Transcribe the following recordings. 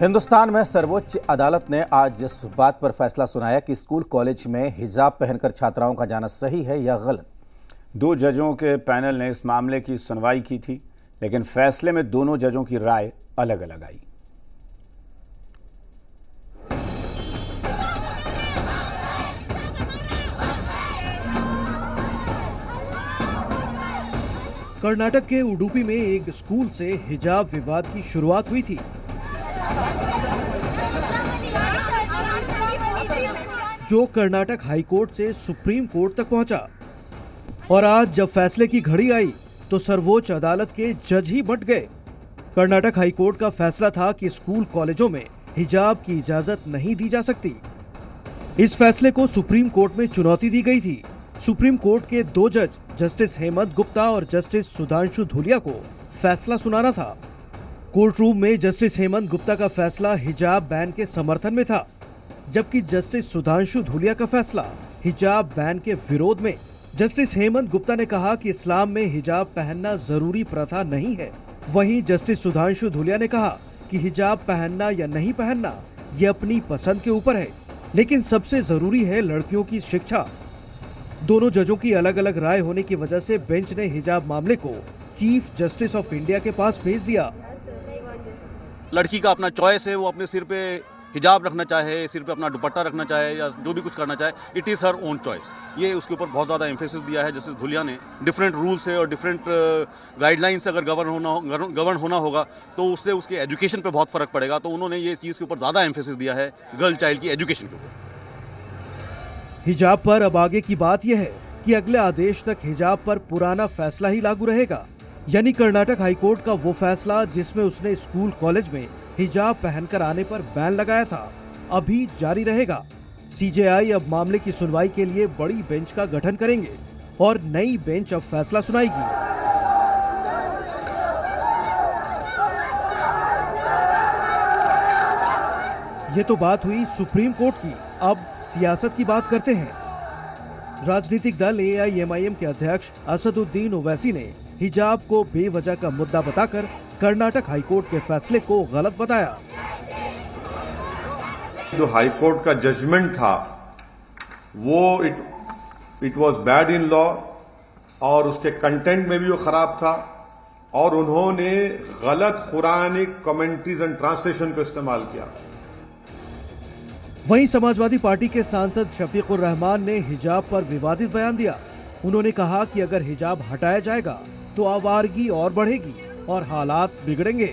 हिंदुस्तान में सर्वोच्च अदालत ने आज इस बात पर फैसला सुनाया कि स्कूल कॉलेज में हिजाब पहनकर छात्राओं का जाना सही है या गलत। 2 जजों के पैनल ने इस मामले की सुनवाई की थी, लेकिन फैसले में दोनों जजों की राय अलग अलग आई। कर्नाटक के उडुपी में एक स्कूल से हिजाब विवाद की शुरुआत हुई थी, जो कर्नाटक हाईकोर्ट से सुप्रीम कोर्ट तक पहुंचा। और आज जब फैसले की घड़ी आई तो सर्वोच्च अदालत के जज ही बंट गए। कर्नाटक हाईकोर्ट का फैसला था कि स्कूल कॉलेजों में हिजाब की इजाजत नहीं दी जा सकती। इस फैसले को सुप्रीम कोर्ट में चुनौती दी गई थी। सुप्रीम कोर्ट के 2 जज जस्टिस हेमंत गुप्ता और जस्टिस सुधांशु धूलिया को फैसला सुनाना था। कोर्ट रूम में जस्टिस हेमंत गुप्ता का फैसला हिजाब बैन के समर्थन में था, जबकि जस्टिस सुधांशु धूलिया का फैसला हिजाब बैन के विरोध में। जस्टिस हेमंत गुप्ता ने कहा कि इस्लाम में हिजाब पहनना जरूरी प्रथा नहीं है। वहीं जस्टिस सुधांशु धूलिया ने कहा कि हिजाब पहनना या नहीं पहनना ये अपनी पसंद के ऊपर है, लेकिन सबसे जरूरी है लड़कियों की शिक्षा। दोनों जजों की अलग अलग राय होने की वजह से बेंच ने हिजाब मामले को चीफ जस्टिस ऑफ इंडिया के पास भेज दिया। लड़की का अपना चॉइस है, वो अपने सिर पे हिजाब रखना चाहे, सिर पे अपना दुपट्टा रखना चाहे या जो भी कुछ करना चाहे, it is her own choice. ये उसके ऊपर बहुत ज़्यादा एम्फेसिस दिया है जस्टिस धूलिया ने। डिफरेंट रूल्स है और डिफरेंट गाइडलाइंस अगर गवर्न होना होगा तो उससे उसके एजुकेशन पे बहुत फ़र्क पड़ेगा। तो उन्होंने ये चीज़ के ऊपर ज़्यादा एम्फेसिस दिया है, गर्ल चाइल्ड की एजुकेशन के ऊपर। हिजाब पर अब आगे की बात यह है कि अगले आदेश तक हिजाब पर पुराना फैसला ही लागू रहेगा, यानी कर्नाटक हाईकोर्ट का वो फैसला जिसमें उसने स्कूल कॉलेज में हिजाब पहनकर आने पर बैन लगाया था, अभी जारी रहेगा। सीजेआई अब मामले की सुनवाई के लिए बड़ी बेंच का गठन करेंगे और नई बेंच अब फैसला सुनाएगी। ये तो बात हुई सुप्रीम कोर्ट की। अब सियासत की बात करते हैं। राजनीतिक दल AIMIM के अध्यक्ष असदुद्दीन ओवैसी ने हिजाब को बेवजह का मुद्दा बताकर कर्नाटक हाईकोर्ट के फैसले को गलत बताया। जो हाईकोर्ट का जजमेंट था वो it was bad in law और उसके कंटेंट में भी वो खराब था और उन्होंने गलत कुरानिक कमेंट्रीज एंड ट्रांसलेशन को इस्तेमाल किया। वहीं समाजवादी पार्टी के सांसद शफीकुर रहमान ने हिजाब पर विवादित बयान दिया। उन्होंने कहा कि अगर हिजाब हटाया जाएगा तो आवारगी और बढ़ेगी और हालात बिगड़ेंगे।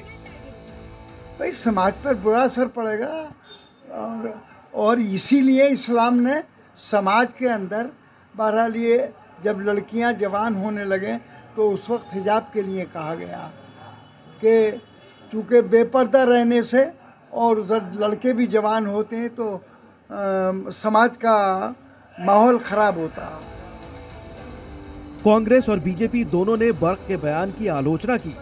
भाई समाज पर बुरा असर पड़ेगा और इसीलिए इस्लाम ने समाज के अंदर बहरहाल ये जब लड़कियां जवान होने लगे तो उस वक्त हिजाब के लिए कहा गया कि चूँकि बेपर्दा रहने से और उधर लड़के भी जवान होते हैं तो समाज का माहौल खराब होता है। कांग्रेस और बीजेपी दोनों ने बर्क के बयान की आलोचना की।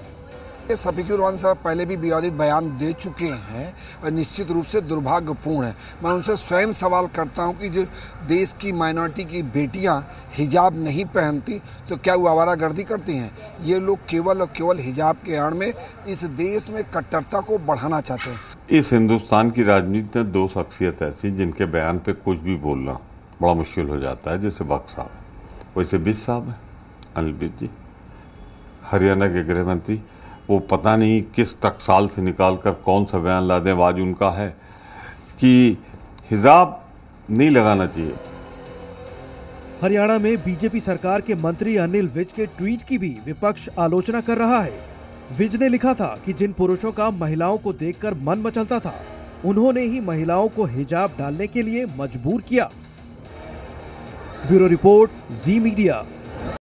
शफीकुर रहमान साहब पहले भी विवादित बयान दे चुके हैं और निश्चित रूप से दुर्भाग्यपूर्ण है। मैं उनसे स्वयं सवाल करता हूं कि जो देश की माइनॉरिटी की बेटियां हिजाब नहीं पहनती तो क्या वो आवारागर्दी करती हैं? ये लोग केवल और केवल हिजाब के आड़ में इस देश में कट्टरता को बढ़ाना चाहते हैं। इस हिंदुस्तान की राजनीति में 2 शख्सियत ऐसी जिनके बयान पे कुछ भी बोलना बड़ा मुश्किल हो जाता है, जैसे बख्श साहब, वैसे विज साहब है, अनिल विज जी, हरियाणा के गृह मंत्री। वो पता नहीं किस टकसाल से निकालकर कौन सा बयान ला दें। आज उनका है कि हिजाब नहीं लगाना चाहिए। हरियाणा में बीजेपी सरकार के मंत्री अनिल विज के ट्वीट की भी विपक्ष आलोचना कर रहा है। विज ने लिखा था कि जिन पुरुषों का महिलाओं को देखकर मन मचलता था, उन्होंने ही महिलाओं को हिजाब डालने के लिए मजबूर किया। ब्यूरो रिपोर्ट, जी मीडिया।